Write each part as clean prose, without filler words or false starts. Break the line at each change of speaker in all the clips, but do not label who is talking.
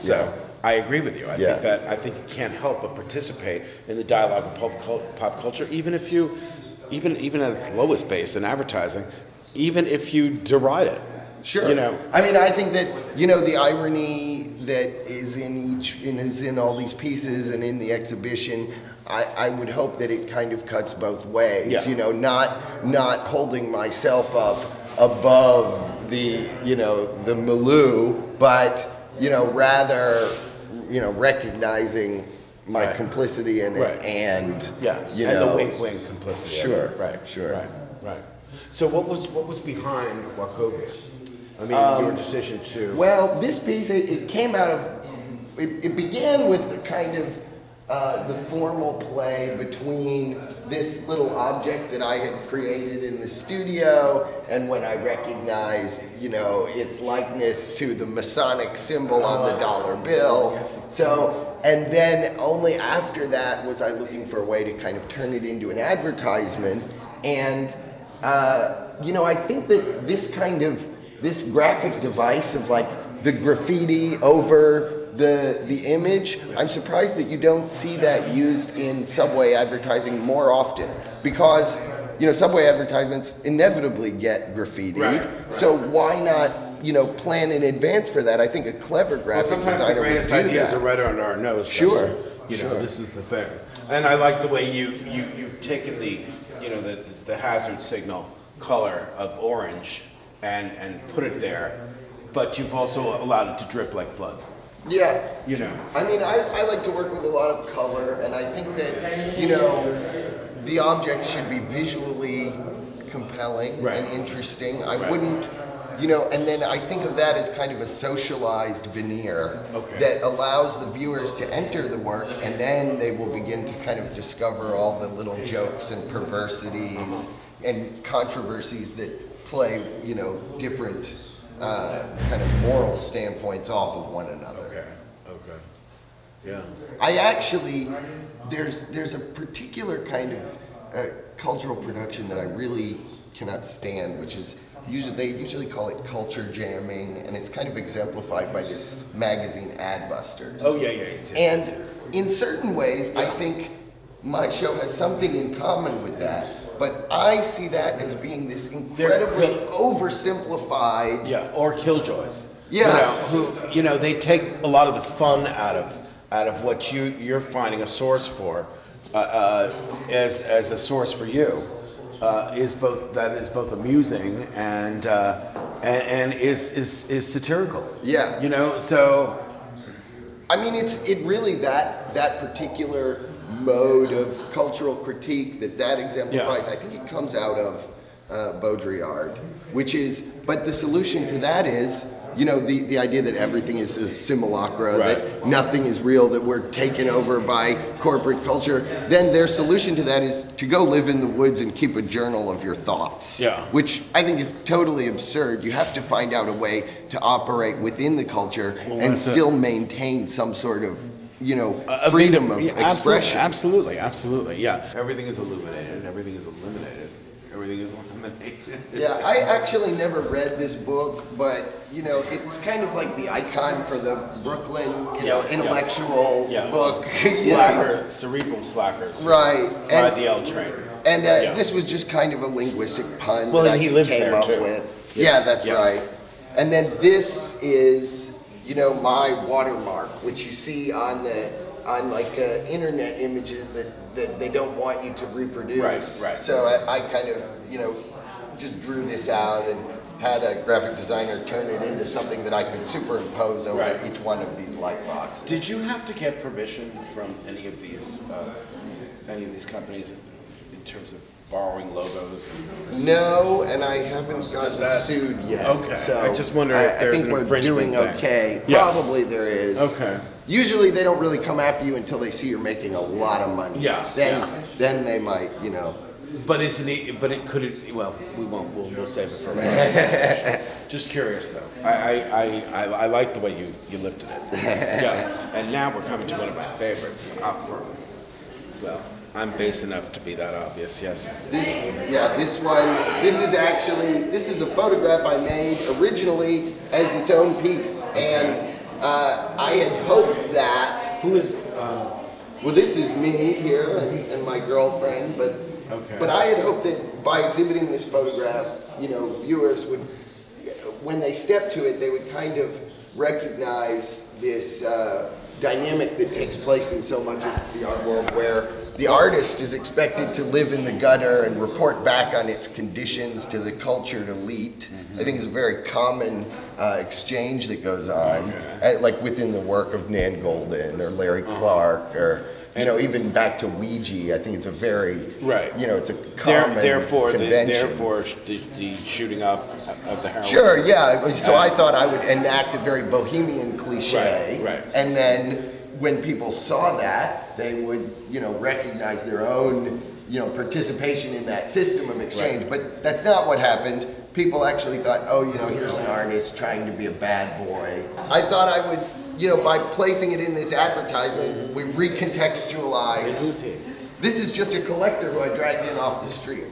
So I agree with you. I think you can't help but participate in the dialogue of pop culture, even if you, even at its lowest base in advertising, even if you deride it.
Sure.
You know,
I mean, I think that, you know, the irony that is in all these pieces and in the exhibition, I would hope that it kind of cuts both ways.
Yeah.
You know, not holding myself up above the, you know, the milieu, but, you know, rather, you know, recognizing my complicity in it and, you know,
the wink complicity.
Sure.
Right.
Sure.
Right. So what was behind Wachovia? I mean, your decision to...
Well, this piece, it came out of... It began with the kind of the formal play between this little object that I had created in the studio, and when I recognized, you know, its likeness to the Masonic symbol on the dollar bill. So, and then only after that was I looking for a way to kind of turn it into an advertisement. And, you know, I think that this graphic device of like the graffiti over the image, I'm surprised that you don't see that used in subway advertising more often, because, you know, subway advertisements inevitably get graffiti. Right. So why not, you know, plan in advance for that? I think a clever graphic designer would do that. Sometimes the greatest ideas
are right under our nose.
Sure.
You know, this is the thing. And I like the way you've taken the, you know, the hazard signal color of orange and put it there, but you've also allowed it to drip like blood.
Yeah.
You know.
I mean, I like to work with a lot of color, and I think that, you know, the objects should be visually compelling and interesting. I wouldn't, you know, and then I think of that as kind of a socialized veneer that allows the viewers to enter the work, and then they will begin to kind of discover all the little jokes and perversities and controversies that play, you know, different kind of moral standpoints off of one another.
Okay. Yeah.
I actually, there's a particular kind of cultural production that I really cannot stand, which is they usually call it culture jamming, and it's kind of exemplified by this magazine Adbusters.
Oh yeah.
And in certain ways, I think my show has something in common with that. But I see that as being this incredibly oversimplified...
Yeah, or killjoys.
Yeah.
You know, they take a lot of the fun out of what you're finding a source for, as a source for you, is both amusing and is satirical.
Yeah.
You know, so...
I mean, it really that particular mode of cultural critique that exemplifies, I think it comes out of Baudrillard, which is, but the solution to that is, you know, the idea that everything is a simulacra, that nothing is real, that we're taken over by corporate culture. Then their solution to that is to go live in the woods and keep a journal of your thoughts. Yeah. Which I think is totally absurd. You have to find out a way to operate within the culture and still maintain some sort of, you know, freedom of expression.
Absolutely, yeah. Everything is illuminated, everything is eliminated, everything is eliminated.
Yeah, I actually never read this book, but, you know, it's kind of like the icon for the Brooklyn, you know, intellectual book.
Cerebral slackers.
Right.
Ride the L train.
And this was just kind of a linguistic pun that I came up with. Yeah, that's right. And then this is... you know, my watermark, which you see on like internet images that they don't want you to reproduce. Right. So I kind of, you know, just drew this out and had a graphic designer turn it into something that I could superimpose over each one of these light boxes.
Did you have to get permission from any of these companies in terms of borrowing logos?
No, and I haven't gotten sued yet.
Okay.
So
I just wonder if there's an infringement.
I think we're doing okay.
Yeah.
Probably there is.
Okay.
Usually they don't really come after you until they see you're making a lot of money.
Yeah.
Then they might, you know.
But it could. Well, we won't. We'll save it for a minute. Just curious though. I like the way you lifted it. Yeah. And now we're coming to one of my favorites. Well, I'm base enough to be that obvious. Yes.
This one. This is a photograph I made originally as its own piece, and I had hoped that.
Who is?
Well, this is me here and my girlfriend, but
Okay.
But I had hoped that by exhibiting this photograph, you know, viewers would, when they step to it, they would kind of recognize this dynamic that takes place in so much of the art world, where the artist is expected to live in the gutter and report back on its conditions to the cultured elite. I think it's a very common exchange that goes on, like within the work of Nan Golden or Larry Clark, or you know, even back to Ouija. I think it's a very you know, it's a common convention.
Therefore, the shooting up of the heroin.
Sure, yeah. So I thought I would enact a very bohemian cliche, and then when people saw that, they would, you know, recognize their own, you know, participation in that system of exchange. But that's not what happened. People actually thought, oh, you know, here's an artist trying to be a bad boy. I thought I would, you know, by placing it in this advertisement, we recontextualize.
And who's he?
This is just a collector who I dragged in off the street.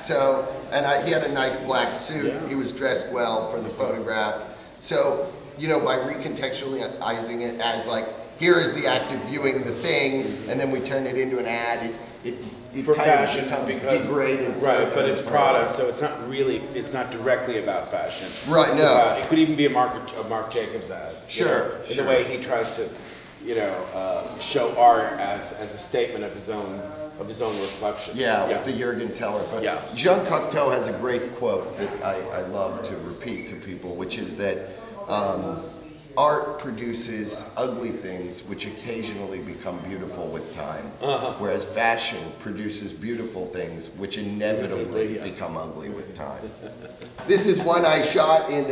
So, and he had a nice black suit. He was dressed well for the photograph. So, you know, by recontextualizing it as like, here is the act of viewing the thing, and then we turn it into an ad, it
for
kind
fashion,
of becomes
because
degraded.
but it's product, so it's not really, it's not directly about fashion.
Right,
it's
no.
About, it could even be a Marc Jacobs ad.
Sure,
in the way he tries to, you know, show art as a statement of his own reflection.
Yeah, with the Jürgen Teller photo.
Yeah.
Jean Cocteau has a great quote that I love to repeat to people, which is that art produces ugly things which occasionally become beautiful with time, whereas fashion produces beautiful things which inevitably become ugly with time. This is one I shot in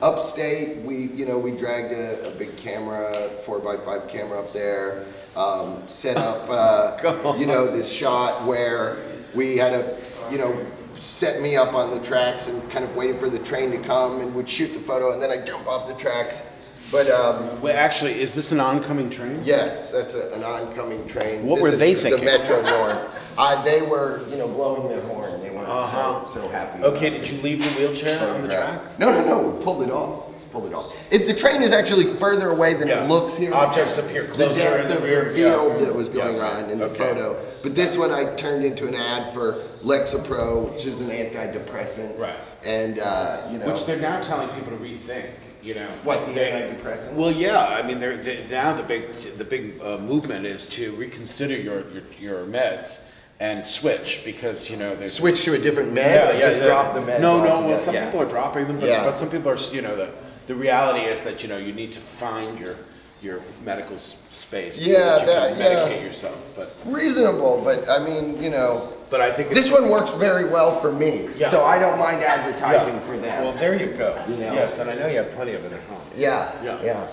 upstate. We dragged a big camera, 4x5 camera up there, set up, you know, this shot where we had a, you know, set me up on the tracks and kind of waiting for the train to come, and would shoot the photo, and then I'd jump off the tracks. But
well, actually, is this an oncoming train?
Yes, that's an oncoming train.
What were they thinking?
The Metro North. They were, you know, blowing their horn. They weren't so happy.
Okay, did you leave your wheelchair on the track?
No. We pulled it off. The train is actually further away than it looks here.
Objects appear closer in the rear
field that was going on in the photo. But this one I turned into an ad for Lexapro, which is an antidepressant. Right. And you know,
which they're now telling people to rethink. You know
what, the antidepressant?
Well, yeah. I mean, now the big movement is to reconsider your meds and switch, because you know there's
switch to a different med. Just drop the meds.
No. Well, some people are dropping them, but some people are. You know, the reality is that, you know, you need to find your medical space.
Yeah,
so that you can medicate yourself. But
reasonable, but I mean, you know.
But I think
this one works very well for me, so I don't mind advertising for them.
Well, there you go.
You know?
Yes, and I know you have plenty of it at home.
Yeah.